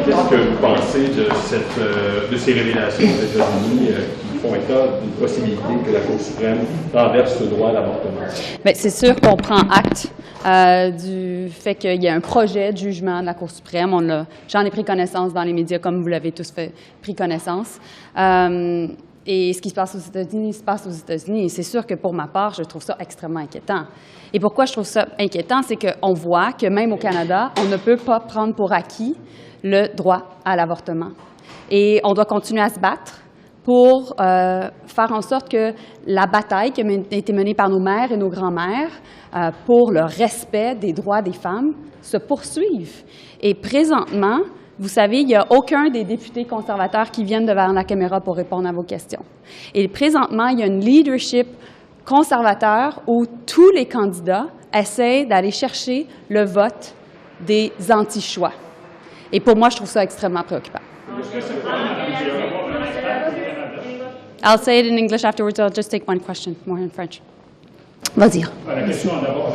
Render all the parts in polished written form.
qu'est-ce que vous pensez de ces révélations aux États-Unis qui font état d'une possibilité que la Cour suprême renverse ce droit à l'avortement? Bien, c'est sûr qu'on prend acte du fait qu'il y a un projet de jugement de la Cour suprême. J'en ai pris connaissance dans les médias, comme vous l'avez tous pris connaissance. Et ce qui se passe aux États-Unis se passe aux États-Unis. Et c'est sûr que pour ma part, je trouve ça extrêmement inquiétant. Et pourquoi je trouve ça inquiétant, c'est qu'on voit que même au Canada, on ne peut pas prendre pour acquis le droit à l'avortement. Et on doit continuer à se battre pour faire en sorte que la bataille qui a été menée par nos mères et nos grands-mères pour le respect des droits des femmes se poursuive. Et présentement, vous savez, il n'y a aucun des députés conservateurs qui viennent devant la caméra pour répondre à vos questions. Et présentement, il y a une leadership conservateur où tous les candidats essaient d'aller chercher le vote des anti-choix. Et pour moi, je trouve ça extrêmement préoccupant. I'll say it in English afterwards. I'll just take one question more in French. Vas-y. La question d'abord,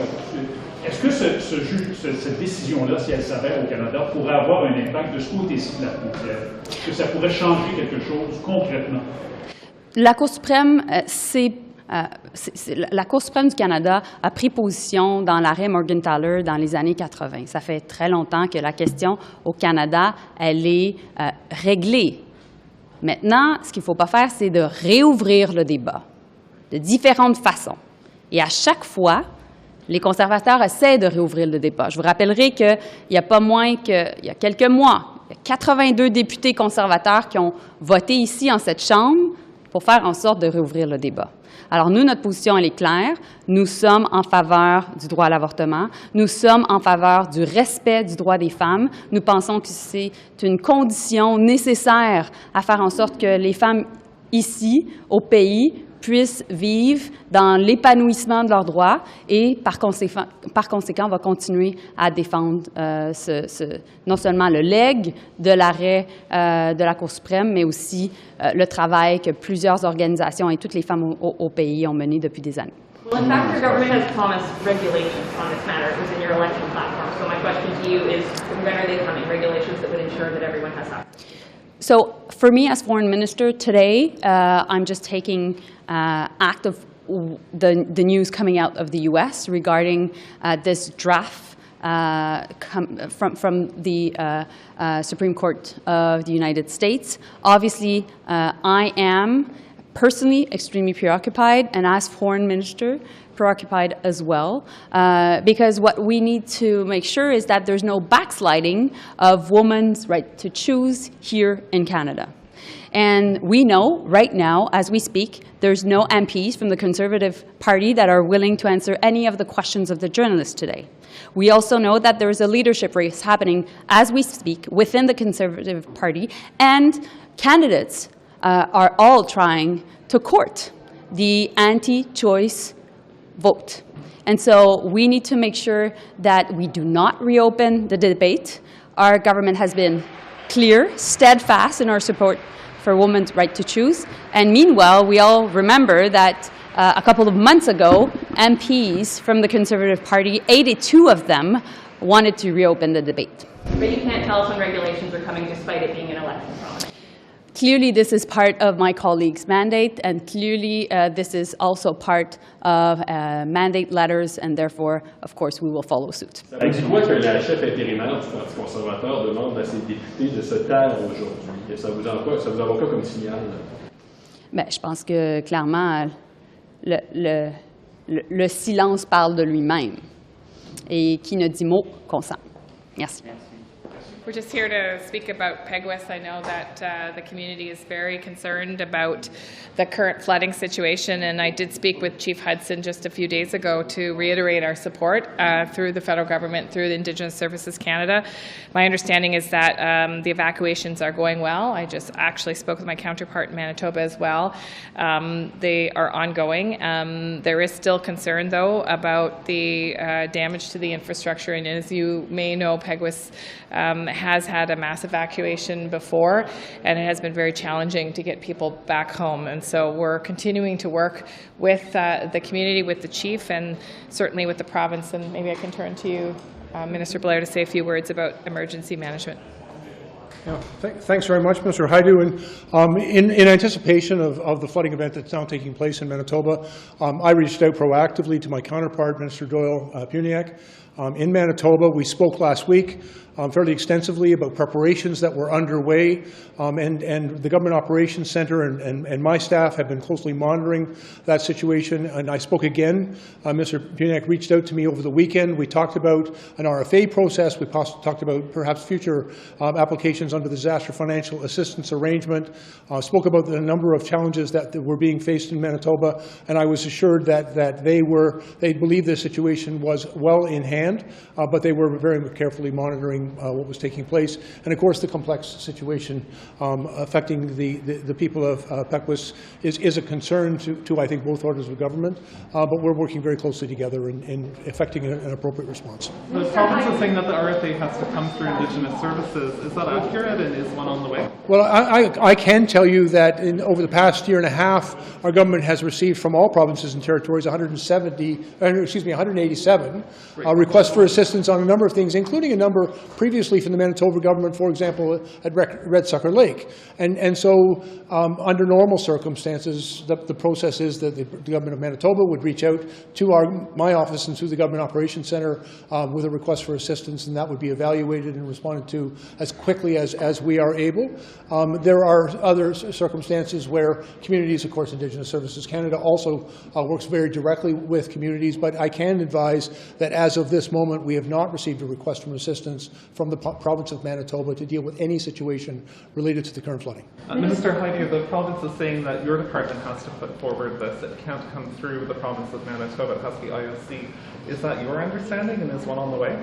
est-ce que cette décision-là, si elle s'avère au Canada, pourrait avoir un impact de ce côté-ci de la frontière? Est-ce que ça pourrait changer quelque chose concrètement? La Cour suprême, la Cour suprême du Canada a pris position dans l'arrêt Morgenthaler dans les années 80. Ça fait très longtemps que la question au Canada, elle est réglée. Maintenant, ce qu'il ne faut pas faire, c'est de réouvrir le débat de différentes façons. Et à chaque fois, les conservateurs essaient de réouvrir le débat. Je vous rappellerai qu'il n'y a pas moins qu'il y a quelques mois, il y a 82 députés conservateurs qui ont voté ici, en cette Chambre, pour faire en sorte de réouvrir le débat. Alors, nous, notre position, elle est claire. Nous sommes en faveur du droit à l'avortement. Nous sommes en faveur du respect du droit des femmes. Nous pensons que c'est une condition nécessaire à faire en sorte que les femmes ici, au pays, puissent vivre dans l'épanouissement de leurs droits et, par conséquent, on va continuer à défendre non seulement le legs de l'arrêt de la Cour suprême, mais aussi le travail que plusieurs organisations et toutes les femmes au pays ont mené depuis des années. Well, in fact, your government has promised regulations on this matter. It was in your election platform. So my question to you is, when are they coming? Regulations that would ensure that everyone has access. So for me as foreign minister today, I'm just taking act of the news coming out of the U.S. regarding this draft from the Supreme Court of the United States. Obviously, I am personally extremely preoccupied, and as foreign minister, preoccupied as well, because what we need to make sure is that there's no backsliding of women's right to choose here in Canada. And we know right now, as we speak, there's no MPs from the Conservative Party that are willing to answer any of the questions of the journalists today. We also know that there is a leadership race happening as we speak within the Conservative Party, and candidates are all trying to court the anti-choice vote. And so we need to make sure that we do not reopen the debate. Our government has been clear, steadfast in our support for women's right to choose. And meanwhile, we all remember that a couple of months ago, MPs from the Conservative Party, 82 of them, wanted to reopen the debate. But you can't tell us when regulations are coming despite it being an election promise. Clearly, this is part of my colleague's mandate, and clearly this is also part of mandate letters, and therefore, of course, we will follow suit. Ça dit quoi que la chef intérimaire du Parti conservateur demande à ses députés de se taire aujourd'hui? Ça vous envoie quoi comme signal? Bien, je pense que, clairement, le silence parle de lui-même. Et qui ne dit mot consent. Merci. We're just here to speak about Peguis. I know that the community is very concerned about the current flooding situation, and I did speak with Chief Hudson just a few days ago to reiterate our support through the federal government, through the Indigenous Services Canada. My understanding is that the evacuations are going well. I just actually spoke with my counterpart in Manitoba as well. They are ongoing. There is still concern, though, about the damage to the infrastructure, and as you may know, Peguis has had a mass evacuation before, and it has been very challenging to get people back home. And so we're continuing to work with the community, with the chief, and certainly with the province. And maybe I can turn to you, Minister Blair, to say a few words about emergency management. Yeah, thanks very much, Mr. Hajdu. And in anticipation of the flooding event that's now taking place in Manitoba, I reached out proactively to my counterpart, Minister Doyle Puniak. In Manitoba, we spoke last week fairly extensively about preparations that were underway, and the Government Operations Centre and my staff have been closely monitoring that situation. And I spoke again. Mr. Puniak reached out to me over the weekend. We talked about an RFA process. We talked about perhaps future applications under the Disaster Financial Assistance Arrangement. Spoke about the number of challenges that were being faced in Manitoba, and I was assured that they believed the situation was well in hand, but they were very carefully monitoring what was taking place. And of course, the complex situation affecting the people of Peguis is a concern to I think both orders of government, but we're working very closely together in effecting an appropriate response. The province is saying that the RFA has to come through Indigenous services. Is that accurate, and is one on the way? Well, I can tell you that over the past year and a half, our government has received from all provinces and territories 187 requests for assistance on a number of things, including a number previously from the Manitoba government, for example, at Red Sucker Lake. And so under normal circumstances, the process is that the government of Manitoba would reach out to my office and to the Government Operations Centre with a request for assistance, and that would be evaluated and responded to as quickly as we are able. There are other circumstances where communities, of course, Indigenous Services Canada also works very directly with communities, but I can advise that as of this moment, we have not received a request for assistance from the province of Manitoba to deal with any situation related to the current flooding. Minister Hajdu, the province is saying that your department has to put forward this. It can't come through the province of Manitoba. It has to be IOC. Is that your understanding, and is one on the way?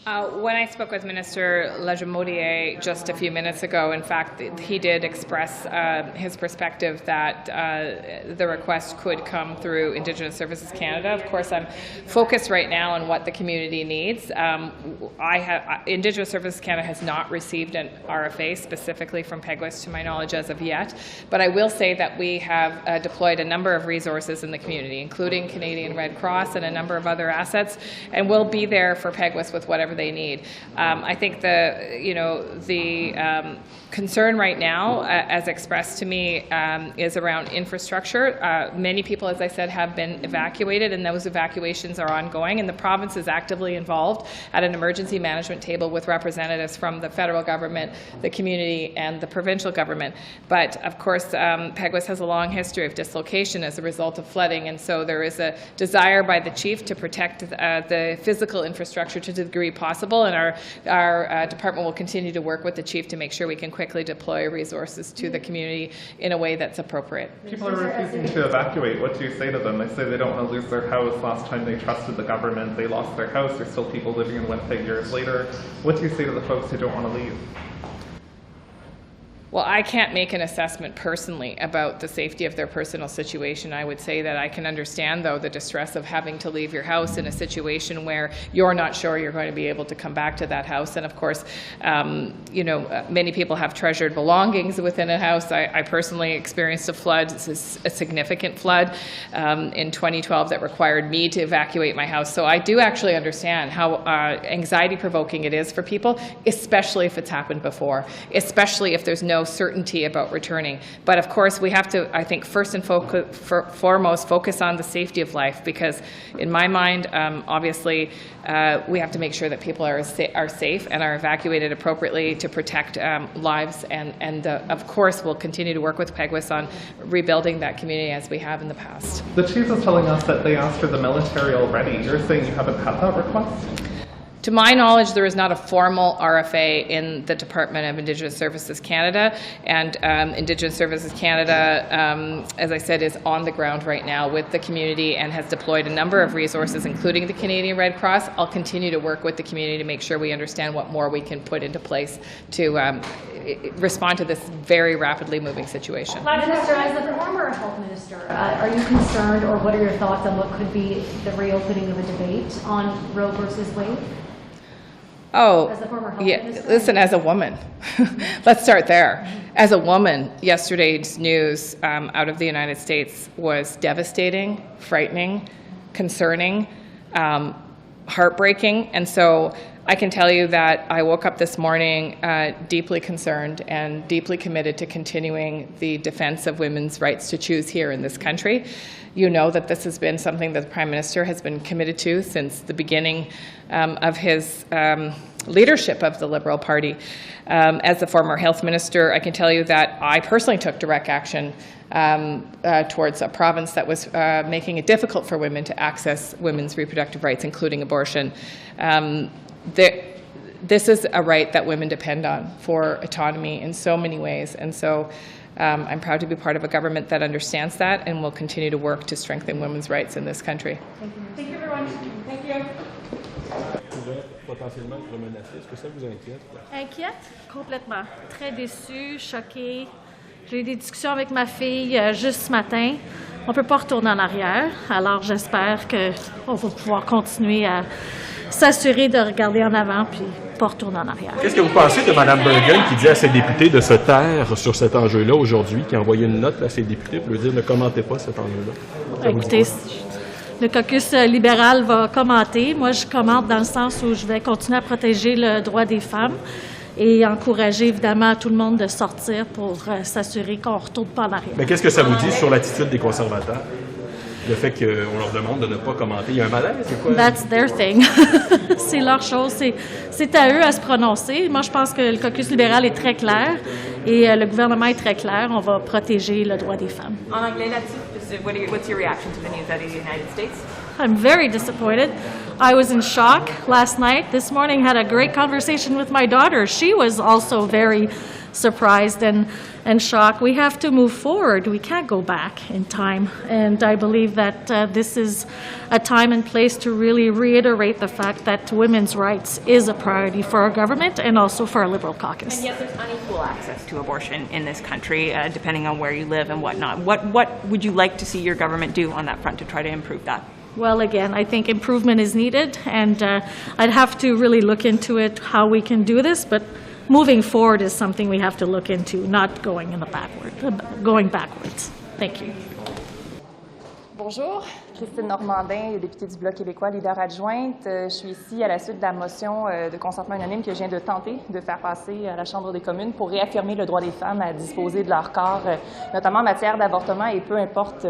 When I spoke with Minister Lejemotier just a few minutes ago, in fact, he did express his perspective that the request could come through Indigenous Services Canada. Of course, I'm focused right now on what the community needs. Indigenous Services Canada has not received an RFA specifically from Peguis, to my knowledge, as of yet. But I will say that we have deployed a number of resources in the community, including Canadian Red Cross and a number of other assets, and we'll be there for Peguis with whatever they need. I think the concern right now, as expressed to me, is around infrastructure. Many people, as I said, have been evacuated, and those evacuations are ongoing, and the province is actively involved at an emergency management table with representatives from the federal government, the community, and the provincial government. But of course, Peguis has a long history of dislocation as a result of flooding, and so there is a desire by the chief to protect the physical infrastructure to the degree possible, and our department will continue to work with the chief to make sure we can quickly deploy resources to the community in a way that's appropriate. People are refusing to evacuate. What do you say to them? They say they don't want to lose their house. Last time they trusted the government, they lost their house. There's still people living in Winnipeg years later. What do you say to the folks who don't want to leave? Well, I can't make an assessment personally about the safety of their personal situation. I would say that I can understand, though, the distress of having to leave your house in a situation where you're not sure you're going to be able to come back to that house. And of course, many people have treasured belongings within a house. I personally experienced a flood, a significant flood in 2012 that required me to evacuate my house. So I do actually understand how anxiety-provoking it is for people, especially if it's happened before, especially if there's no certainty about returning. But of course, we have to, I think, first and foremost, focus on the safety of life, because in my mind, obviously, we have to make sure that people are safe and are evacuated appropriately to protect lives. And of course, we'll continue to work with Peguis on rebuilding that community as we have in the past. The chief is telling us that they asked for the military already. You're saying you haven't had that request? To my knowledge, there is not a formal RFA in the Department of Indigenous Services Canada, and Indigenous Services Canada, as I said, is on the ground right now with the community and has deployed a number of resources, including the Canadian Red Cross. I'll continue to work with the community to make sure we understand what more we can put into place to respond to this very rapidly moving situation. Minister, as the former health minister, are you concerned, or what are your thoughts on what could be the reopening of a debate on Roe versus Wade? Oh, as a former health yeah. minister? Listen, as a woman, let's start there. As a woman, yesterday's news out of the United States was devastating, frightening, concerning, heartbreaking, and so I can tell you that I woke up this morning deeply concerned and deeply committed to continuing the defense of women's rights to choose here in this country. You know that this has been something that the Prime Minister has been committed to since the beginning of his leadership of the Liberal Party. As the former Health Minister, I can tell you that I personally took direct action towards a province that was making it difficult for women to access women's reproductive rights, including abortion. This is a right that women depend on for autonomy in so many ways, and so I'm proud to be part of a government that understands that and will continue to work to strengthen women's rights in this country. Thank you, everyone. Thank you. Potentiellement être menacé, est-ce que ça vous inquiète? Inquiète? Complètement. Très déçue, choquée. J'ai eu des discussions avec ma fille juste ce matin. On ne peut pas retourner en arrière, alors j'espère qu'on va pouvoir continuer à s'assurer de regarder en avant puis pas retourner en arrière. Qu'est-ce que vous pensez de Mme Bergen qui dit à ses députés de se taire sur cet enjeu-là aujourd'hui, qui a envoyé une note à ses députés pour lui dire ne commentez pas cet enjeu-là? Écoutez, le caucus libéral va commenter. Moi, je commente dans le sens où je vais continuer à protéger le droit des femmes et encourager évidemment tout le monde de sortir pour s'assurer qu'on ne retourne pas en arrière. Mais qu'est-ce que ça vous dit sur l'attitude des conservateurs? Le fait qu'on leur demande de ne pas commenter. Il y a un malaise, c'est quoi? That's their thing. C'est leur chose. C'est à eux à se prononcer. Moi, je pense que le caucus libéral est très clair et le gouvernement est très clair. On va protéger le droit des femmes. En anglais là-dessus, what's your reaction to the news out of the United States? I'm very disappointed. I was in shock last night. This morning had a great conversation with my daughter. She was also very surprised and shocked. We have to move forward. We can't go back in time. And I believe that this is a time and place to really reiterate the fact that women's rights is a priority for our government and also for our Liberal caucus. And yet there's unequal access to abortion in this country, depending on where you live and whatnot. What would you like to see your government do on that front to try to improve that? Well, again, I think improvement is needed, and I'd have to really look into it, how we can do this, but moving forward is something we have to look into, not going backwards. Thank you. Bonjour, Christine Normandin, députée du Bloc québécois, leader adjointe. Je suis ici à la suite de la motion de consentement unanime que je viens de tenter de faire passer à la Chambre des communes pour réaffirmer le droit des femmes à disposer de leur corps, notamment en matière d'avortement, et peu importe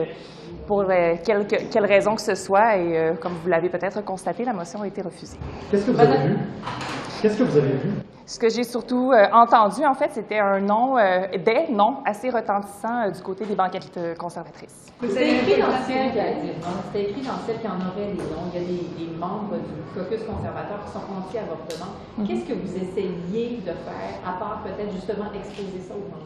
pour quelle raison que ce soit. Et comme vous l'avez peut-être constaté, la motion a été refusée. Qu'est-ce que vous avez vu? Qu'est-ce que vous avez vu? Ce que j'ai surtout entendu, en fait, c'était des noms assez retentissants du côté des banquettes conservatrices. C'était écrit dans celle qui en aurait les noms. Il y a des membres du caucus conservateur qui sont anti-avortement. Qu'est-ce que vous essayez de faire, à part peut-être justement exposer ça aux gens?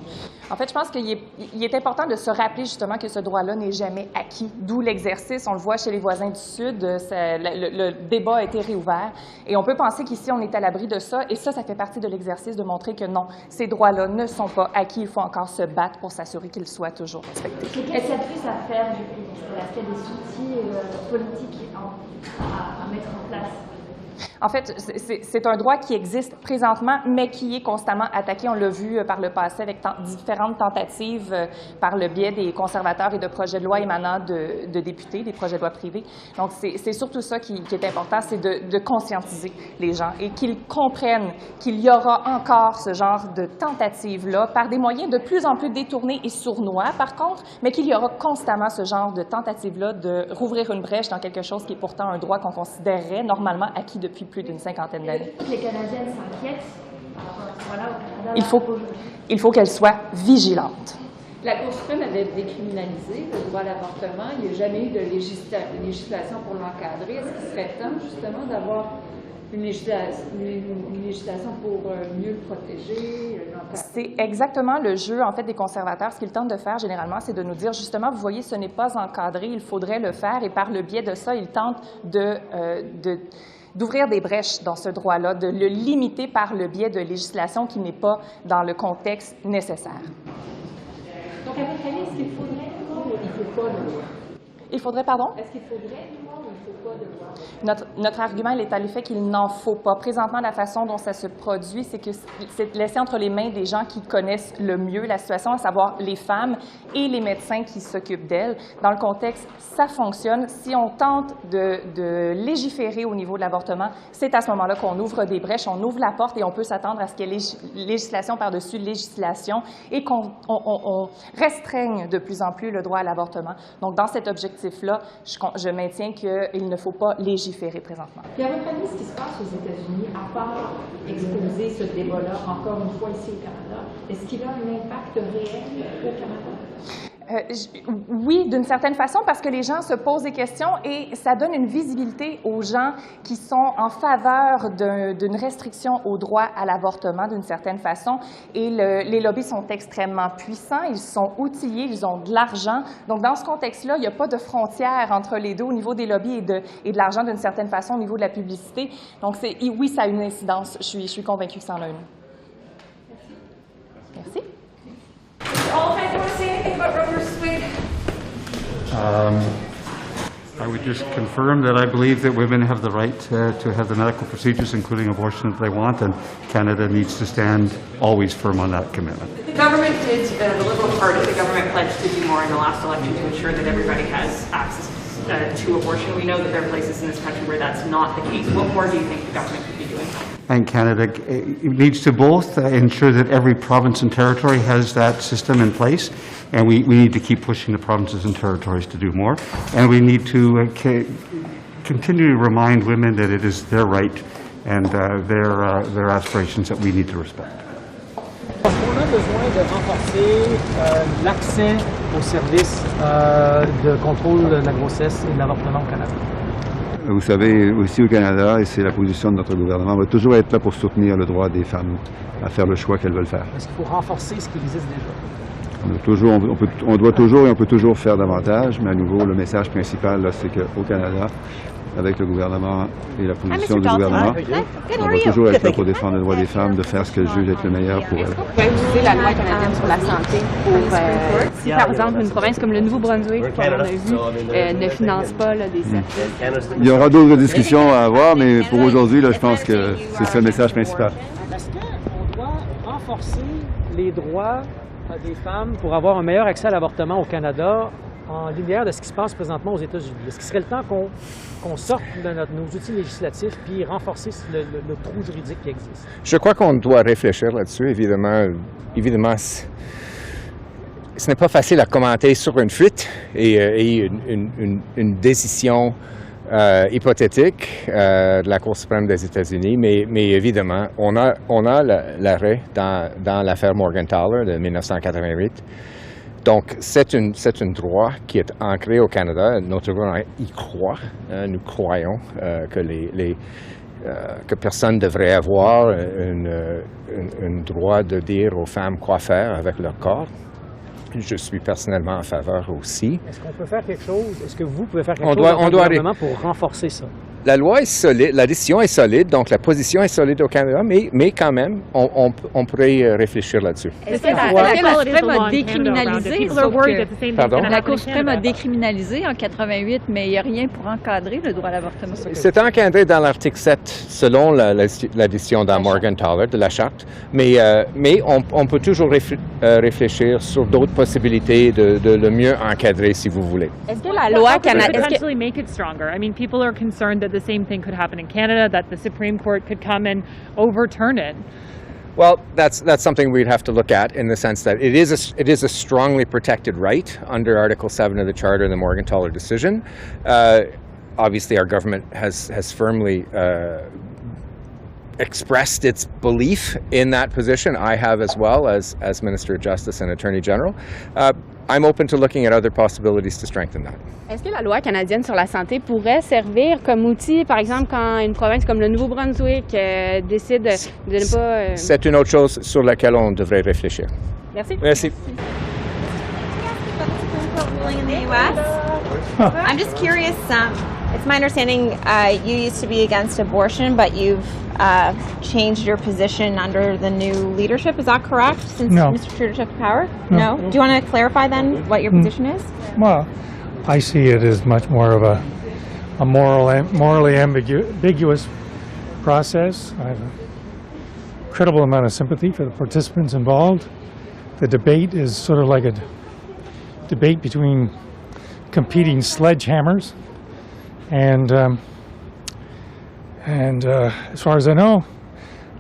En fait, je pense qu'il est important de se rappeler justement que ce droit-là n'est jamais acquis, d'où l'exercice. On le voit chez les voisins du Sud, le débat a été réouvert. Et on peut penser qu'ici, on est à l'abri de ça. Et ça fait partie de l'exercice de montrer que non, ces droits-là ne sont pas acquis. Il faut encore se battre pour s'assurer qu'ils soient toujours respectés. Qu'est-ce qu'il y a de plus à faire, du coup? Est-ce qu'il y a des outils politiques à mettre en place? En fait, c'est un droit qui existe présentement, mais qui est constamment attaqué. On l'a vu par le passé avec différentes tentatives par le biais des conservateurs et de projets de loi émanant de députés, des projets de loi privés. Donc, c'est surtout ça qui est important, c'est de conscientiser les gens et qu'ils comprennent qu'il y aura encore ce genre de tentatives-là par des moyens de plus en plus détournés et sournois, par contre, mais qu'il y aura constamment ce genre de tentatives-là de rouvrir une brèche dans quelque chose qui est pourtant un droit qu'on considérerait normalement acquis depuis plus d'une cinquantaine d'années. Les Canadiennes s'inquiètent par rapport à ce droit-là au Canada. Il faut qu'elles soient vigilantes. La Cour suprême avait décriminalisé le droit à l'avortement. Il n'y a jamais eu de législation pour l'encadrer. Est-ce qu'il serait temps, justement, d'avoir une législation pour mieux le protéger? C'est exactement le jeu, en fait, des conservateurs. Ce qu'ils tentent de faire, généralement, c'est de nous dire, justement, vous voyez, ce n'est pas encadré, il faudrait le faire. Et par le biais de ça, ils tentent d'ouvrir des brèches dans ce droit-là, de le limiter par le biais de législation qui n'est pas dans le contexte nécessaire. Donc, à votre avis, est-ce qu'il faudrait une loi ou il ne faut pas de loi? Il faudrait, pardon? Est-ce qu'il faudrait une loi ou il ne faut pas de loi. Notre argument il est à l'effet qu'il n'en faut pas. Présentement, la façon dont ça se produit, c'est que c'est laissé entre les mains des gens qui connaissent le mieux la situation, à savoir les femmes et les médecins qui s'occupent d'elles. Dans le contexte, ça fonctionne. Si on tente de légiférer au niveau de l'avortement, c'est à ce moment-là qu'on ouvre des brèches, on ouvre la porte et on peut s'attendre à ce qu'il y ait législation par-dessus législation et qu'on restreigne de plus en plus le droit à l'avortement. Donc, dans cet objectif-là, je maintiens qu'il ne faut pas légiférer présentement. Puis à votre avis, ce qui se passe aux États-Unis, à part exposer ce débat-là, encore une fois ici au Canada, est-ce qu'il a un impact réel au Canada? Oui, d'une certaine façon, parce que les gens se posent des questions et ça donne une visibilité aux gens qui sont en faveur d'une restriction au droit à l'avortement d'une certaine façon. Et les lobbies sont extrêmement puissants, ils sont outillés, ils ont de l'argent. Donc, dans ce contexte-là, il n'y a pas de frontière entre les deux au niveau des lobbies et de l'argent d'une certaine façon au niveau de la publicité. Donc, oui, ça a une incidence. Je suis convaincue que ça en a une. Merci. Oliphant, do you want to say anything about Roe versus Wade? I would just confirm that I believe that women have the right to have the medical procedures, including abortion, if they want, and Canada needs to stand always firm on that commitment. The government did, the Liberal Party, the government pledged to do more in the last election to ensure that everybody has access to abortion. We know that there are places in this country where that's not the case. What more do you think the government could be doing? And Canada needs to both ensure that every province and territory has that system in place, and we need to keep pushing the provinces and territories to do more. And we need to continue to remind women that it is their right and their aspirations that we need to respect. On a besoin de renforcer l'accès aux services de contrôle de la grossesse et de l'avortement au Canada. Vous savez, aussi au Canada, et c'est la position de notre gouvernement, on va toujours être là pour soutenir le droit des femmes à faire le choix qu'elles veulent faire. Est-ce qu'il faut renforcer ce qui existe déjà? On doit toujours et on peut toujours faire davantage, mais à nouveau, le message principal, c'est qu'au Canada, avec le gouvernement et la position du gouvernement, on va toujours être là pour défendre le droit des femmes de faire ce qu'elles jugent être le meilleur pour elles. Est-ce qu'on pourrait utiliser la loi canadienne sur la santé pour, si par exemple une province comme le Nouveau-Brunswick, comme on a vu, ne finance pas des services? Il y aura d'autres discussions à avoir, mais pour aujourd'hui, je pense que c'est ça le message principal. Est-ce qu'on doit renforcer les droits des femmes pour avoir un meilleur accès à l'avortement au Canada en lumière de ce qui se passe présentement aux États-Unis? Est-ce qu'il serait le temps qu'on sorte de nos outils législatifs puis renforcer le trou juridique qui existe? Je crois qu'on doit réfléchir là-dessus. Évidemment, ce n'est pas facile à commenter sur une fuite et une décision hypothétique de la Cour suprême des États-Unis, mais évidemment, on a l'arrêt dans l'affaire Morgenthaler de 1988. Donc, c'est un droit qui est ancré au Canada. Notre gouvernement y croit. Nous croyons que personne devrait avoir un droit de dire aux femmes quoi faire avec leur corps. Je suis personnellement en faveur aussi. Est-ce qu'on peut faire quelque chose? Est-ce que vous pouvez faire quelque chose au gouvernement pour renforcer ça? La loi est solide, la décision est solide, donc la position est solide au Canada, mais quand même, on pourrait réfléchir là-dessus. Est-ce que la Cour suprême a décriminalisé? Pardon? La Cour suprême a décriminalisé en 88, mais il n'y a rien pour encadrer le droit à l'avortement. C'est encadré dans l'article 7, selon la décision dans Morgenthaler de la Charte, mais on peut toujours réfléchir sur d'autres possibilités de le mieux encadrer, si vous voulez. Est-ce que la loi canadienne... potentially make it stronger? I mean, people are concerned that the same thing could happen in Canada, that the Supreme Court could come and overturn it. Well, that's something we'd have to look at in the sense that it is a strongly protected right under Article 7 of the Charter and the Morgenthaler decision. Obviously, our government has firmly expressed its belief in that position. I have as well as Minister of Justice and Attorney General. I'm open to looking at other possibilities to strengthen that. Est-ce que la loi canadienne sur la santé pourrait servir comme outil, par exemple, quand une province comme le Nouveau-Brunswick décide de ne pas... C'est une autre chose sur laquelle on devrait réfléchir. Merci. Merci. Ruling in the U.S. I'm just curious. It's my understanding you used to be against abortion, but you've changed your position under the new leadership. Is that correct? Since No. Mr. Trudeau took power? No. Do you want to clarify then what your position is? Well, I see it as much more of a morally ambiguous process. I have an incredible amount of sympathy for the participants involved. The debate is sort of like a debate between competing sledgehammers, and as far as I know,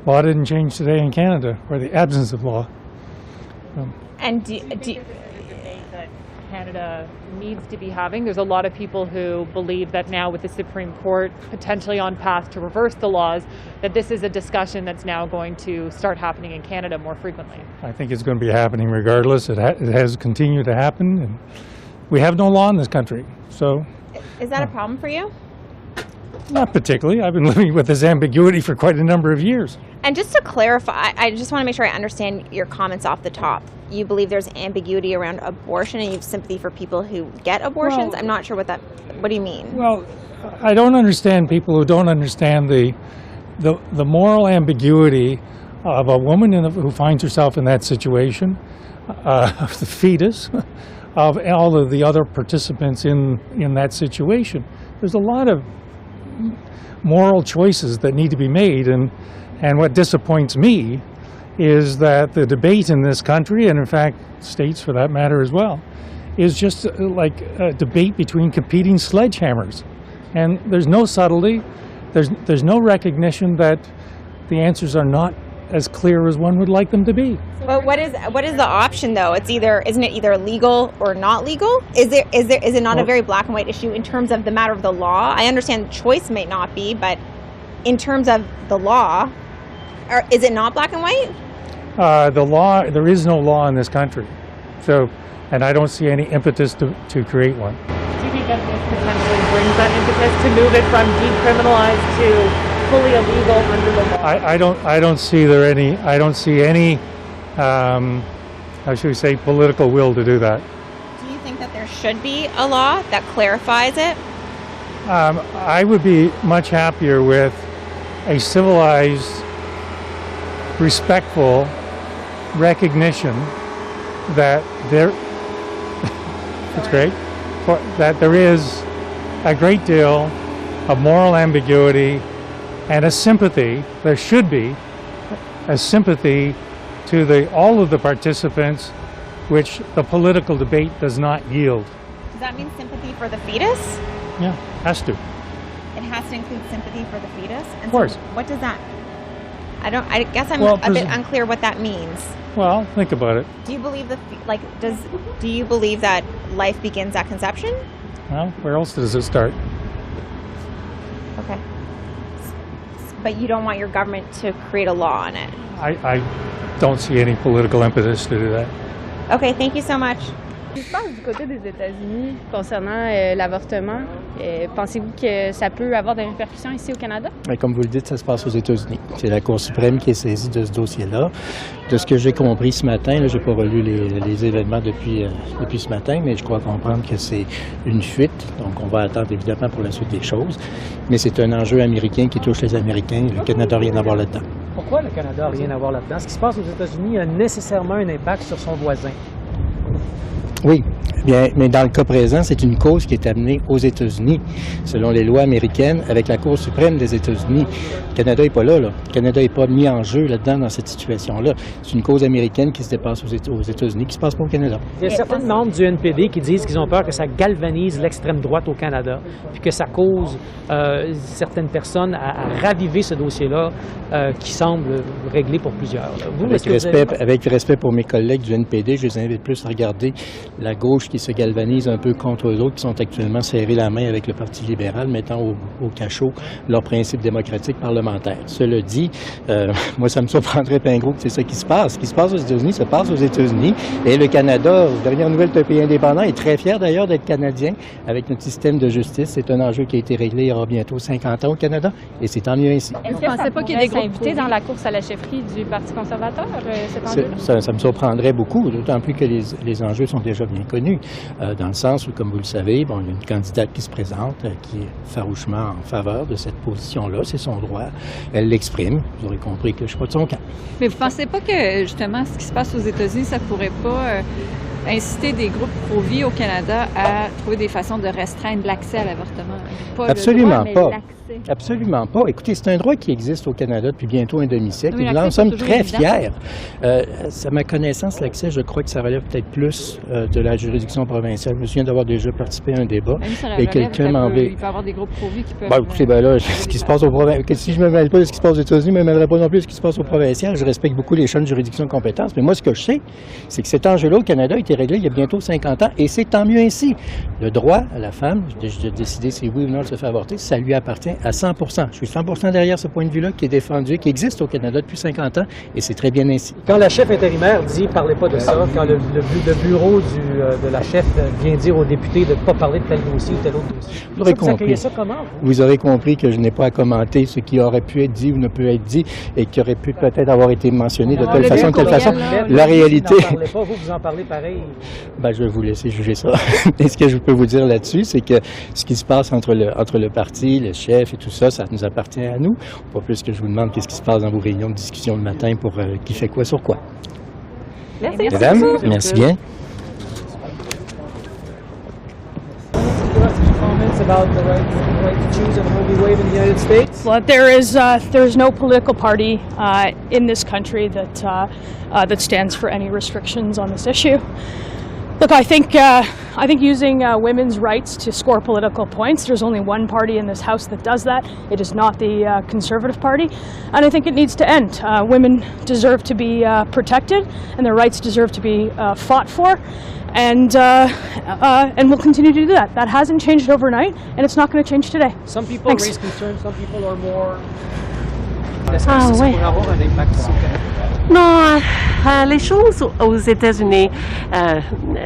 law didn't change today in Canada, or the absence of law. And that Canada needs to be having. There's a lot of people who believe that now with the Supreme Court potentially on path to reverse the laws, that this is a discussion that's now going to start happening in Canada more frequently. I think it's going to be happening regardless. It has continued to happen, and we have no law in this country. So, Is that a problem for you? not particularly. I've been living with this ambiguity for quite a number of years. And just to clarify, I just want to make sure I understand your comments off the top. You believe there's ambiguity around abortion, and you have sympathy for people who get abortions? I'm not sure what do you mean? Well, I don't understand people who don't understand the moral ambiguity of a woman who finds herself in that situation, of the fetus, of all of the other participants in that situation. There's a lot of moral choices that need to be made, and what disappoints me is that the debate in this country, and in fact states for that matter as well, is just like a debate between competing sledgehammers. And there's no subtlety, there's no recognition that the answers are not as clear as one would like them to be. But what is the option though? Isn't it either legal or not legal? Is it not a very black and white issue in terms of the matter of the law? I understand choice may not be, but in terms of the law, is it not black and white? The law, there is no law in this country. So, and I don't see any impetus to create one. Do you think that this potentially brings that impetus to move it from decriminalized to fully illegal under the law? I don't see any how should we say, political will to do that. Do you think that there should be a law that clarifies it? I would be much happier with a civilized, respectful recognition that that's great, that there is a great deal of moral ambiguity and a sympathy, there should be a sympathy to all of the participants, which the political debate does not yield. Does that mean sympathy for the fetus? Yeah, has to. It has to include sympathy for the fetus? And of course. So what does that, I guess I'm a bit unclear what that means. Well, think about it. Do you believe do you believe that life begins at conception? Well, where else does it start? Okay. But you don't want your government to create a law on it? I don't see any political impetus to do that. Okay, thank you so much. Ce qui se passe du côté des États-Unis concernant l'avortement, pensez-vous que ça peut avoir des répercussions ici au Canada? Comme vous le dites, ça se passe aux États-Unis. C'est la Cour suprême qui est saisie de ce dossier-là. De ce que j'ai compris ce matin, je n'ai pas relu les événements depuis ce matin, mais je crois comprendre que c'est une fuite. Donc, on va attendre évidemment pour la suite des choses. Mais c'est un enjeu américain qui touche les Américains. Le Canada n'a rien à voir là-dedans. Pourquoi le Canada n'a rien à voir là-dedans? Ce qui se passe aux États-Unis a nécessairement un impact sur son voisin. Oui, bien, mais dans le cas présent, c'est une cause qui est amenée aux États-Unis, selon les lois américaines, avec la Cour suprême des États-Unis. Le Canada n'est pas là. Le Canada n'est pas mis en jeu là-dedans, dans cette situation-là. C'est une cause américaine qui se dépasse aux États-Unis, qui ne se passe pas au Canada. Il y a certains membres du NPD qui disent qu'ils ont peur que ça galvanise l'extrême droite au Canada, puis que ça cause certaines personnes à raviver ce dossier-là qui semble réglé pour plusieurs. Vous, avec respect pour mes collègues du NPD, je les invite plus à regarder la gauche qui se galvanise un peu contre eux autres, qui sont actuellement serrés la main avec le Parti libéral, mettant au cachot leurs principes démocratiques parlementaires. Cela dit, moi, ça me surprendrait pas un gros que c'est ça qui se passe. Ce qui se passe aux États-Unis se passe aux États-Unis. Et le Canada, dernière nouvelle, c'est un pays indépendant, est très fier d'ailleurs d'être canadien avec notre système de justice. C'est un enjeu qui a été réglé il y aura bientôt 50 ans au Canada, et c'est tant mieux ainsi. Est-ce que vous ne pensez pas qu'il y a des groupes invités dans la course à la chefferie du Parti conservateur, cet enjeu? Ça me surprendrait beaucoup, d'autant plus que les enjeux sont déjà bien connus, dans le sens où, comme vous le savez, bon, il y a une candidate qui se présente, qui est farouchement en faveur de cette position-là, c'est son droit, elle l'exprime, vous aurez compris que je ne suis pas de son camp. Mais vous ne pensez pas que, justement, ce qui se passe aux États-Unis, ça ne pourrait pas inciter des groupes pro-vie au Canada à trouver des façons de restreindre l'accès à l'avortement. Pas Absolument le droit, mais pas. l'accès. Absolument pas. Écoutez, c'est un droit qui existe au Canada depuis bientôt un demi-siècle. Oui, Et nous l'accès, en sommes c'est toujours très évident. fiers. À ma connaissance, l'accès, je crois que ça relève peut-être plus de la juridiction provinciale. Je me souviens d'avoir déjà participé à un débat. Même si ça Et relève, quelqu'un m'en veut. il peut y avoir des groupes pro-vie qui peuvent... Écoutez, là, ce qui se passe au provincial, si je ne me mêle pas de ce qui se passe aux États-Unis, je ne me mêlerai pas non plus de ce qui se passe au provincial. Je respecte beaucoup les champs de juridiction de compétences. Mais moi, ce que je sais, c'est que cet enjeu-là au Canada a été réglé il y a bientôt 50 ans. Et c'est tant mieux ainsi. Le droit à la femme de décider si oui ou non elle se fait avorter, ça lui appartient à 100 % Je suis 100 % derrière ce point de vue-là qui est défendu, qui existe au Canada depuis 50 ans, et c'est très bien ainsi. Quand la chef intérimaire dit « parlez pas de ça », quand le bureau de la chef vient dire aux députés de ne pas parler de tel dossier ou tel autre dossier, vous accueillez ça comment? Vous aurez compris que je n'ai pas à commenter ce qui aurait pu être dit ou ne peut être dit et qui aurait pu peut-être avoir été mentionné de telle façon, de telle façon. La réalité... Vous n'en parlez pas, vous en parlez pareil. Je vais vous laisser juger ça. Et ce que je peux vous dire là-dessus, c'est que ce qui se passe entre le parti, le chef et tout ça, ça nous appartient à nous. Pas plus que je vous demande qu'est-ce qui se passe dans vos réunions de discussion le matin pour qui fait quoi sur quoi. Merci. Mesdames, merci bien. About the right to choose and Roe v. Wade in the United States? Well, there is no political party in this country that stands for any restrictions on this issue. Look, I think using women's rights to score political points, there's only one party in this House that does that. It is not the Conservative Party, and I think it needs to end. Women deserve to be protected, and their rights deserve to be fought for, and we'll continue to do that. That hasn't changed overnight, and it's not going to change today. Some people Thanks. raise concerns, some people are more... Est-ce que ça pourrait avoir un impact ici au Canada? Non, les choses aux États-Unis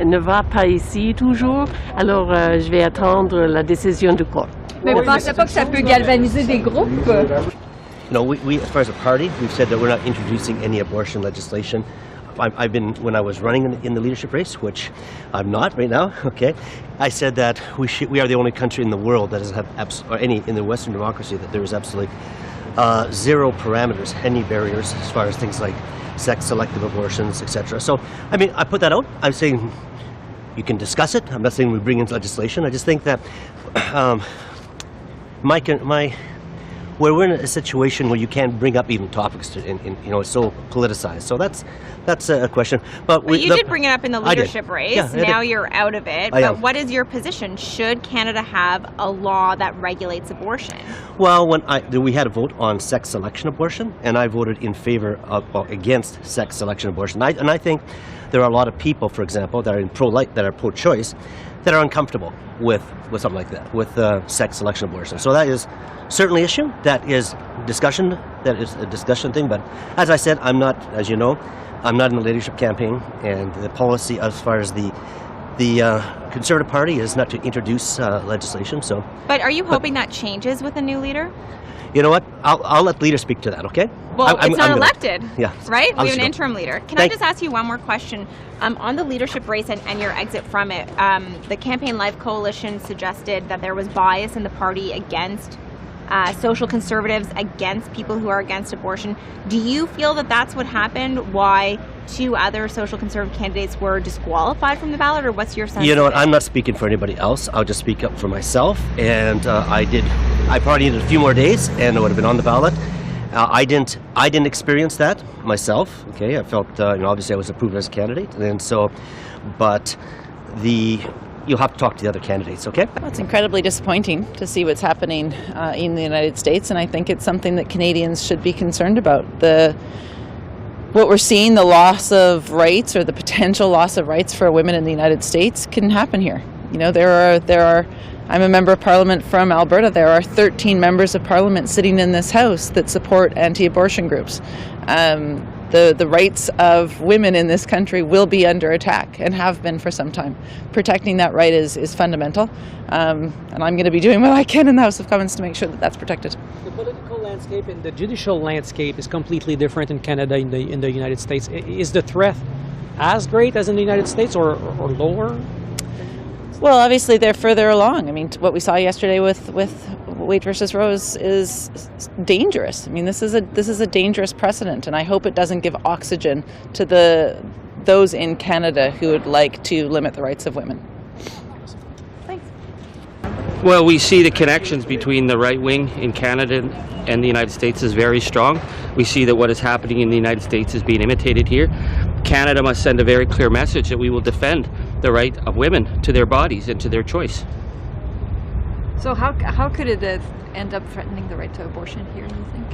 ne vont pas ici toujours, alors je vais attendre la décision du court. Mais vous ne pensez pas que ça peut galvaniser des groupes? No, we, as far as a party, we've said that we're not introducing any abortion legislation. I've been, when I was running in the leadership race, which I'm not right now, okay, I said that we are the only country in the world that doesn't have, or any in the Western democracy, that there is absolutely zero parameters, any barriers as far as things like sex-selective abortions, etc. So, I mean, I put that out. I'm saying you can discuss it. I'm not saying we bring in legislation. I just think that where we're in a situation where you can't bring up even topics, it's so politicized. So that's a question. But you did bring it up in the leadership race. Yeah, now you're out of it. I But am. what is your position? Should Canada have a law that regulates abortion? Well, we had a vote on sex selection abortion, and I voted in favor of, against sex selection abortion. And I think there are a lot of people, for example, that are pro-choice, that are uncomfortable with something like that, with sex selection abortion. So that is certainly an issue. That is discussion. That is a discussion thing. But as I said, I'm not, as you know, I'm not in the leadership campaign, and the policy as far as the Conservative Party is not to introduce legislation. So. But are you hoping that changes with a new leader? You know what? I'll let the leader speak to that. Okay. Well, it's not elected, yeah. right? We have an Obviously interim leader. Can I just ask you one more question? On the leadership race and your exit from it, the Campaign Life Coalition suggested that there was bias in the party against social conservatives, against people who are against abortion. Do you feel that that's what happened? Why two other social conservative candidates were disqualified from the ballot, or what's your sense? You know what? I'm not speaking for anybody else. I'll just speak up for myself. And I probably needed a few more days, and I would have been on the ballot. I didn't experience that myself. Okay, I felt obviously I was approved as a candidate, and so, but you'll have to talk to the other candidates. Okay. Well, it's incredibly disappointing to see what's happening in the United States, and I think it's something that Canadians should be concerned about. What we're seeing, the loss of rights or the potential loss of rights for women in the United States can happen here. You know, there are. I'm a member of Parliament from Alberta. There are 13 members of Parliament sitting in this House that support anti-abortion groups. The rights of women in this country will be under attack and have been for some time. Protecting that right is fundamental, and I'm going to be doing what I can in the House of Commons to make sure that that's protected. The political landscape and the judicial landscape is completely different in Canada in the United States. Is the threat as great as in the United States or lower? Well, obviously they're further along. I mean, what we saw yesterday with Wade versus Roe is dangerous. I mean, this is a dangerous precedent, and I hope it doesn't give oxygen to those in Canada who would like to limit the rights of women. Well, we see the connections between the right wing in Canada and the United States is very strong. We see that what is happening in the United States is being imitated here. Canada must send a very clear message that we will defend the right of women to their bodies and to their choice. So how could it end up threatening the right to abortion here, do you think?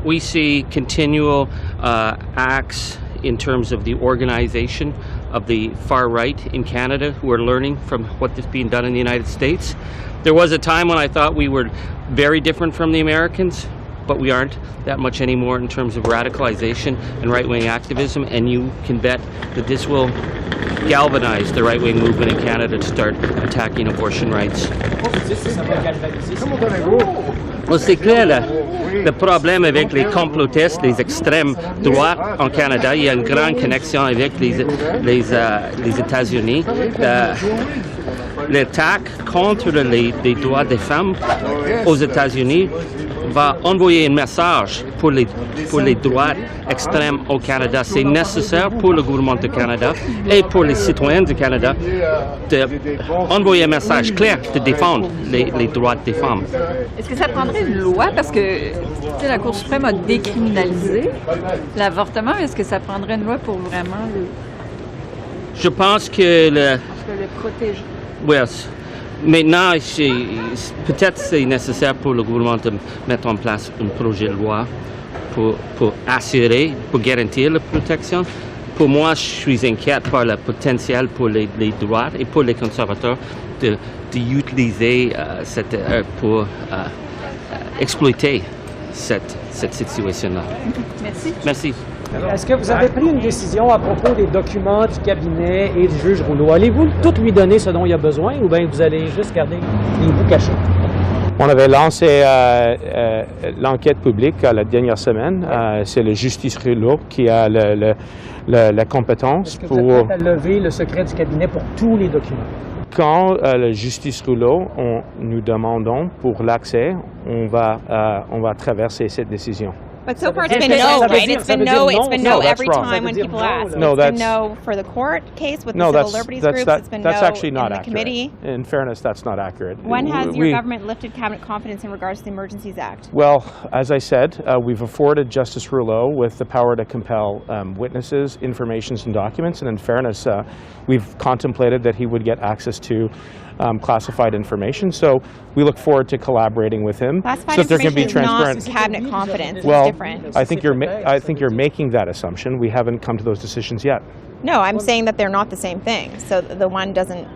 We see continual acts in terms of the organization of the far right in Canada who are learning from what is being done in the United States. There was a time when I thought we were very different from the Americans, but we aren't that much anymore in terms of radicalization and right-wing activism, and you can bet that this will galvanize the right-wing movement in Canada to start attacking abortion rights. Well, c'est clair, le problème avec les complotistes, les extrêmes droits en Canada, il y a une grande connexion avec les États-Unis. L'attaque contre les droits des femmes aux États-Unis va envoyer un message pour les droits extrêmes au Canada. C'est nécessaire pour le gouvernement du Canada et pour les citoyens du Canada d'envoyer un message clair de défendre les droits des femmes. Est-ce que ça prendrait une loi? Parce que la Cour suprême a décriminalisé l'avortement, mais est-ce que ça prendrait une loi pour vraiment le... Je pense que le protéger. Oui, maintenant, peut-être c'est nécessaire pour le gouvernement de mettre en place un projet de loi pour assurer, pour garantir la protection. Pour moi, je suis inquiète par le potentiel pour les droits et pour les conservateurs d'utiliser pour exploiter cette situation-là. Merci. Merci. Est-ce que vous avez pris une décision à propos des documents du cabinet et du juge Rouleau? Allez-vous tout lui donner ce dont il a besoin ou bien vous allez juste garder les bouts cachés? On avait lancé l'enquête publique la dernière semaine. C'est le justice Rouleau qui a la compétence pour... Est-ce que vous êtes prêt à lever le secret du cabinet pour tous les documents? Quand le justice Rouleau, nous demandons pour l'accès, on va traverser cette décision. But so far it's been no, right? It's been no. It's been no every time when people ask. No, it's been no for the court case with the civil liberties groups. It's been that's no actually not in the accurate. committee. In fairness, that's not accurate. When has your government lifted cabinet confidence in regards to the Emergencies Act? Well, as I said, we've afforded Justice Rouleau with the power to compel witnesses, informations, and documents. And in fairness, we've contemplated that he would get access to classified information. So we look forward to collaborating with him. Classified so that there can be information transparent. is not cabinet confidence. Well, it's different. I think you're making that assumption. We haven't come to those decisions yet. No, I'm saying that they're not the same thing. So the one doesn't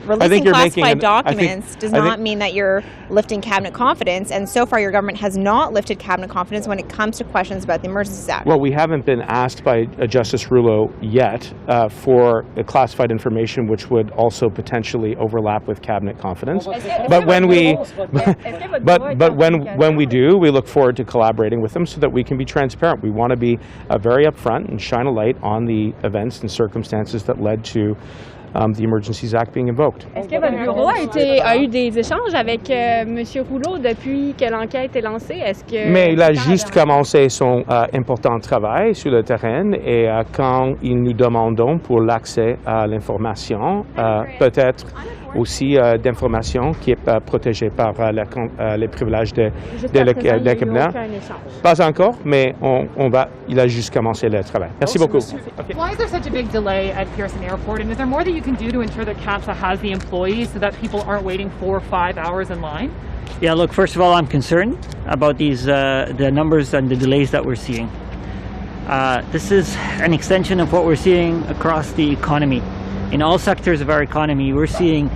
releasing classified documents does not mean that you're lifting cabinet confidence, and so far your government has not lifted cabinet confidence when it comes to questions about the Emergencies Act. Well, we haven't been asked by Justice Rouleau yet for classified information which would also potentially overlap with cabinet confidence. But when we when we do, we look forward to collaborating with them so that we can be transparent. We want to be very upfront and shine a light on the events and circumstances that led to the Emergencies Act being invoked. Est-ce que votre bureau a eu des échanges avec M. Rouleau depuis que l'enquête est lancée? Est-ce que Mais il a juste commencé son important travail sur le terrain et quand nous demandons pour l'accès à l'information, peut-être aussi d'informations qui est protégée par les privilèges de cabinet. Pas encore, mais il a juste commencé le travail. Merci beaucoup. Okay. Why is there such a big delay at Pearson Airport, and is there more that you can do to ensure that CAPSA has the employees so that people aren't waiting 4 or 5 hours in line? Yeah, look, first of all, I'm concerned about these the numbers and the delays that we're seeing. This is an extension of what we're seeing across the economy. In all sectors of our economy, we're seeing,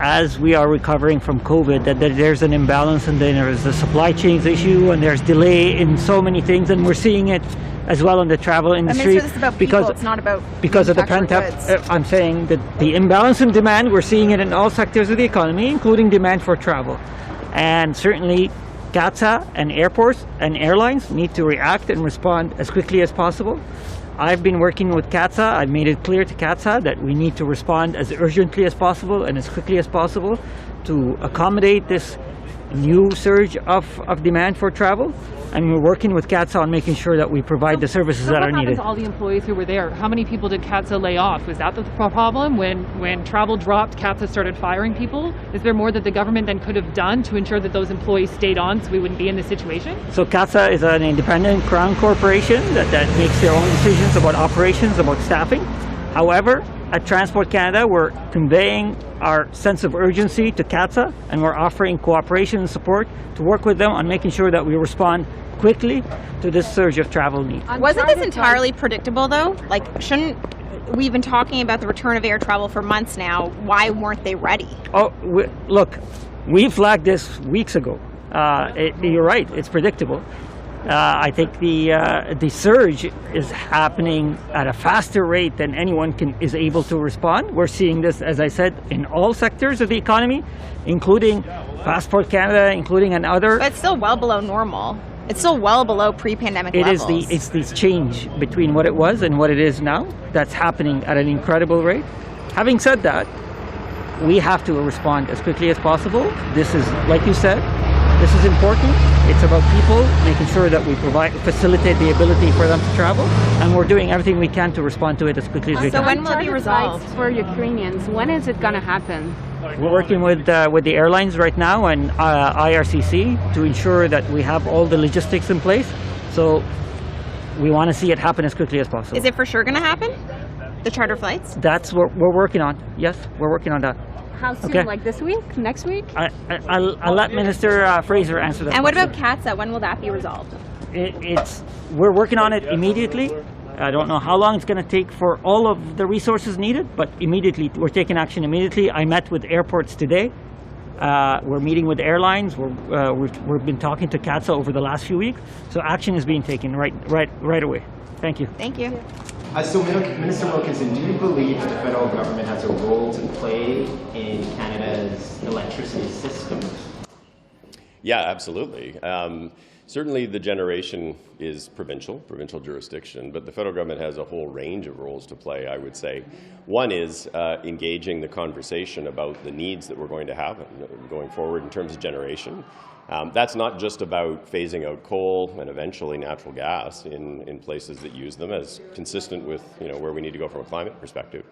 as we are recovering from COVID, that there's an imbalance and then there's a supply chains issue and there's delay in so many things, and we're seeing it as well in the travel industry. This is about people, it's not about because of the pent-up. I'm saying that the imbalance in demand, we're seeing it in all sectors of the economy, including demand for travel. And certainly CATSA and airports and airlines need to react and respond as quickly as possible. I've been working with CATSA. I've made it clear to CATSA that we need to respond as urgently as possible and as quickly as possible to accommodate this new surge of demand for travel, and we're working with CATSA on making sure that we provide the services that are needed. What happened to all the employees who were there? How many people did CATSA lay off? Was that the problem? When travel dropped, CATSA started firing people? Is there more that the government then could have done to ensure that those employees stayed on so we wouldn't be in this situation? So CATSA is an independent Crown corporation that makes their own decisions about operations, about staffing. However, at Transport Canada, we're conveying our sense of urgency to CATSA, and we're offering cooperation and support to work with them on making sure that we respond quickly to this surge of travel need. Wasn't this entirely predictable, though? Like, shouldn't we've been talking about the return of air travel for months now? Why weren't they ready? Oh, look, we flagged this weeks ago. You're right; it's predictable. I think the surge is happening at a faster rate than anyone is able to respond. We're seeing this, as I said, in all sectors of the economy, including Passport Canada, including another. But it's still well below normal. It's still well below pre-pandemic levels. It's this change between what it was and what it is now that's happening at an incredible rate. Having said that, we have to respond as quickly as possible. This is, like you said, this is important. It's about people, making sure that we facilitate the ability for them to travel, and we're doing everything we can to respond to it as quickly as we can. So when will it be resolved? For Ukrainians, when is it going to happen? We're working with the airlines right now and IRCC to ensure that we have all the logistics in place. So we want to see it happen as quickly as possible. Is it for sure going to happen? The charter flights? That's what we're working on. Yes, we're working on that. How soon? Okay. Like this week? Next week? I'll let Minister Fraser answer that. And what about CATSA? When will that be resolved? We're working on it immediately. I don't know how long it's going to take for all of the resources needed, but immediately, we're taking action immediately. I met with airports today. We're meeting with airlines. We've been talking to CATSA over the last few weeks, so action is being taken right away. Thank you. Thank you. So, Minister Wilkinson, do you believe that the federal government has a role to play in Canada's electricity system? Yeah, absolutely. Certainly the generation is provincial jurisdiction, but the federal government has a whole range of roles to play, I would say. One is engaging the conversation about the needs that we're going to have going forward in terms of generation. That's not just about phasing out coal and eventually natural gas in places that use them, as consistent with where we need to go from a climate perspective.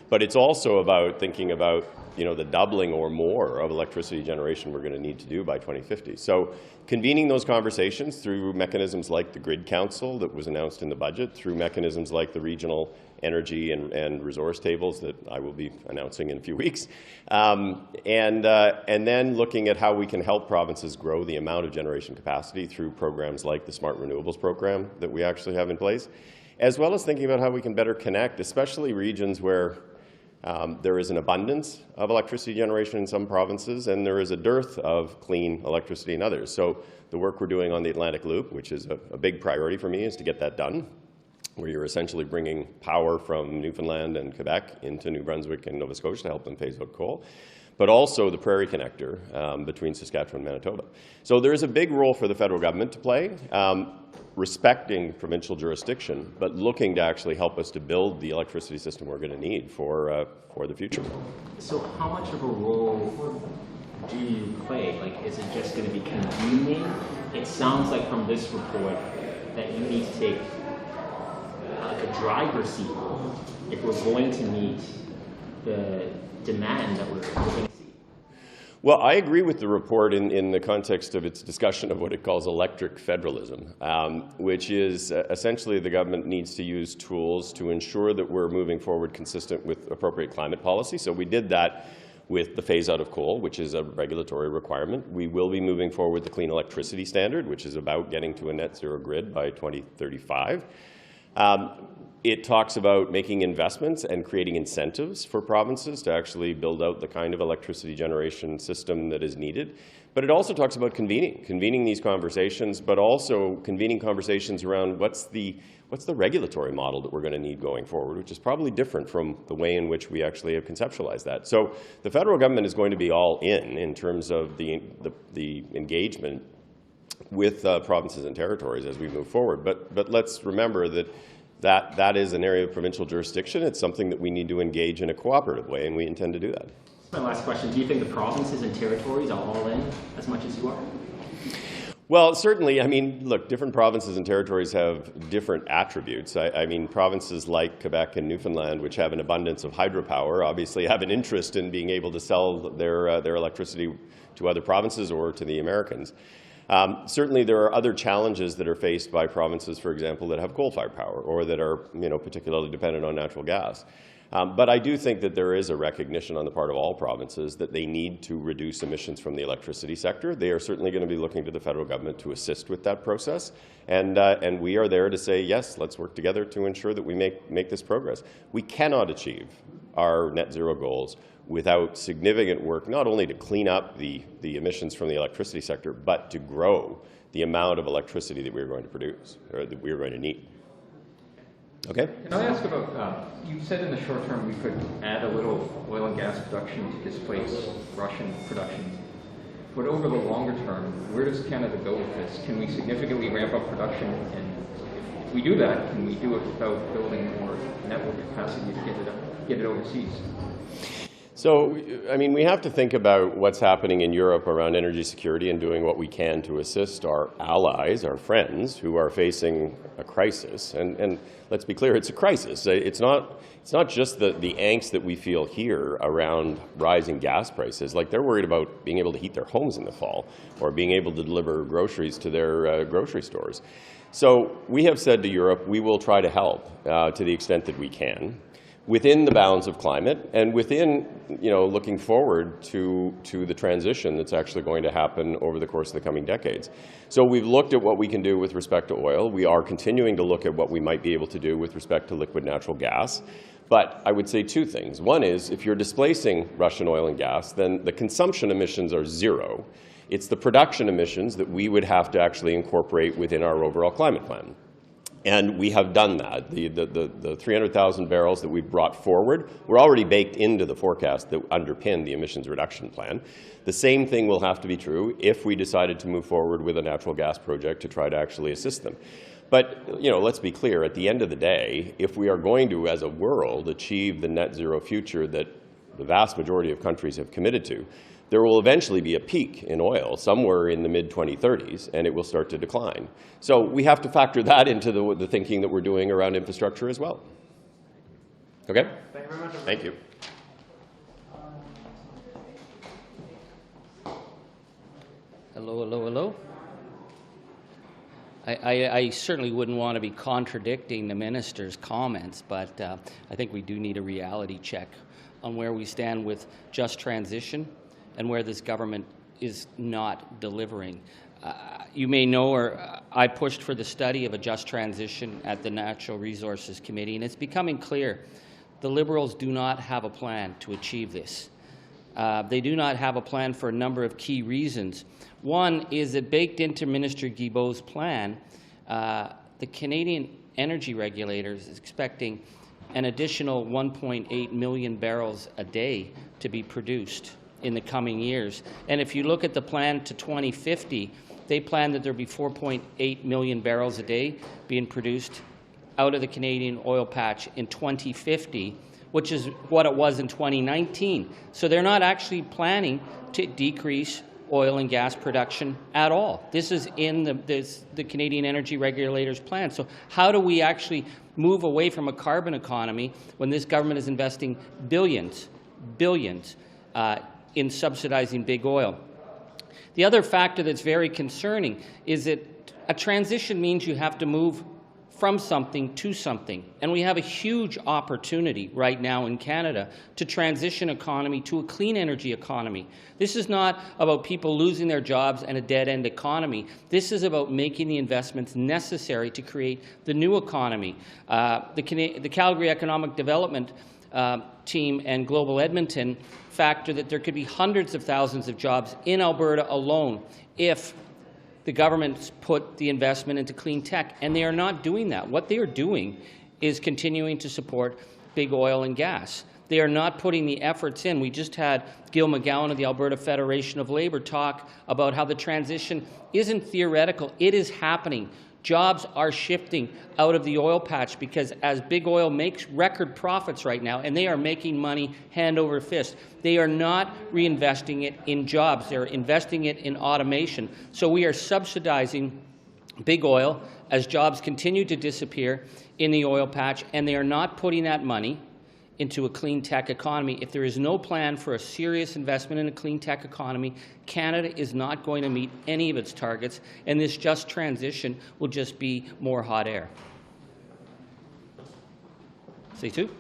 But it's also about thinking about the doubling or more of electricity generation we're going to need to do by 2050. So convening those conversations through mechanisms like the Grid Council that was announced in the budget, through mechanisms like the regional energy and resource tables that I will be announcing in a few weeks, and then looking at how we can help provinces grow the amount of generation capacity through programs like the Smart Renewables program that we actually have in place, as well as thinking about how we can better connect, especially regions where there is an abundance of electricity generation in some provinces, and there is a dearth of clean electricity in others. So the work we're doing on the Atlantic Loop, which is a big priority for me, is to get that done, where you're essentially bringing power from Newfoundland and Quebec into New Brunswick and Nova Scotia to help them phase out coal, but also the Prairie Connector between Saskatchewan and Manitoba. So there is a big role for the federal government to play, respecting provincial jurisdiction, but looking to actually help us to build the electricity system we're going to need for the future. So how much of a role do you play? Like, is it just going to be convening? It sounds like from this report that you need to take a driver's seat if we're going to meet the demand that we're going to see. Well, I agree with the report in the context of its discussion of what it calls electric federalism, which is essentially the government needs to use tools to ensure that we're moving forward consistent with appropriate climate policy. So we did that with the phase out of coal, which is a regulatory requirement. We will be moving forward with the Clean Electricity Standard, which is about getting to a net zero grid by 2035. It talks about making investments and creating incentives for provinces to actually build out the kind of electricity generation system that is needed. But it also talks about convening these conversations, but also convening conversations around what's the regulatory model that we're going to need going forward, which is probably different from the way in which we actually have conceptualized that. So the federal government is going to be all in terms of the engagement with provinces and territories as we move forward. But let's remember that is an area of provincial jurisdiction. It's something that we need to engage in a cooperative way, and we intend to do that. My last question, do you think the provinces and territories are all in as much as you are? Well, certainly. I mean, look, different provinces and territories have different attributes. I mean, provinces like Quebec and Newfoundland, which have an abundance of hydropower, obviously have an interest in being able to sell their electricity to other provinces or to the Americans. Certainly, there are other challenges that are faced by provinces, for example, that have coal-fired power or that are, particularly dependent on natural gas. But I do think that there is a recognition on the part of all provinces that they need to reduce emissions from the electricity sector. They are certainly going to be looking to the federal government to assist with that process. And we are there to say, yes, let's work together to ensure that we make this progress. We cannot achieve our net zero goals without significant work, not only to clean up the emissions from the electricity sector, but to grow the amount of electricity that we're going to produce, or that we're going to need. Okay? Can I ask about, you said in the short term we could add a little oil and gas production to displace Russian production. But over the longer term, where does Canada go with this? Can we significantly ramp up production? And if we do that, can we do it without building more network capacity to get it overseas? So, I mean, we have to think about what's happening in Europe around energy security and doing what we can to assist our allies, our friends, who are facing a crisis. And let's be clear, it's a crisis. It's not just the angst that we feel here around rising gas prices. Like, they're worried about being able to heat their homes in the fall or being able to deliver groceries to their grocery stores. So we have said to Europe, we will try to help to the extent that we can, within the bounds of climate and within, looking forward to the transition that's actually going to happen over the course of the coming decades. So we've looked at what we can do with respect to oil. We are continuing to look at what we might be able to do with respect to liquid natural gas. But I would say two things. One is, if you're displacing Russian oil and gas, then the consumption emissions are zero. It's the production emissions that we would have to actually incorporate within our overall climate plan. And we have done that. The 300,000 barrels that we brought forward were already baked into the forecast that underpin the emissions reduction plan. The same thing will have to be true if we decided to move forward with a natural gas project to try to actually assist them. But, let's be clear, at the end of the day, if we are going to, as a world, achieve the net zero future that the vast majority of countries have committed to, there will eventually be a peak in oil somewhere in the mid-2030s, and it will start to decline. So we have to factor that into the thinking that we're doing around infrastructure as well. Okay? Thank you very much. Thank you. Hello. I certainly wouldn't want to be contradicting the minister's comments, but I think we do need a reality check on where we stand with just transition and where this government is not delivering. You may know, or I pushed for the study of a just transition at the Natural Resources Committee, and it's becoming clear the Liberals do not have a plan to achieve this. They do not have a plan for a number of key reasons. One is that baked into Minister Guilbeault's plan, the Canadian energy regulators is expecting an additional 1.8 million barrels a day to be produced in the coming years. And if you look at the plan to 2050, they plan that there will be 4.8 million barrels a day being produced out of the Canadian oil patch in 2050, which is what it was in 2019. So they're not actually planning to decrease oil and gas production at all. This is in the Canadian energy regulators' plan. So how do we actually move away from a carbon economy when this government is investing billions in subsidizing big oil? The other factor that's very concerning is that a transition means you have to move from something to something. And we have a huge opportunity right now in Canada to transition economy to a clean energy economy. This is not about people losing their jobs and a dead-end economy. This is about making the investments necessary to create the new economy. The Calgary Economic Development team and Global Edmonton factor that there could be hundreds of thousands of jobs in Alberta alone if the government's put the investment into clean tech, and they are not doing that. What they are doing is continuing to support big oil and gas. They are not putting the efforts in. We just had Gil McGowan of the Alberta Federation of Labour talk about how the transition isn't theoretical. It is happening. Jobs are shifting out of the oil patch because as big oil makes record profits right now, and they are making money hand over fist, they are not reinvesting it in jobs. They're investing it in automation. So we are subsidizing big oil as jobs continue to disappear in the oil patch, and they are not putting that money into a clean tech economy. If there is no plan for a serious investment in a clean tech economy, Canada is not going to meet any of its targets, and this just transition will just be more hot air. C'est tout?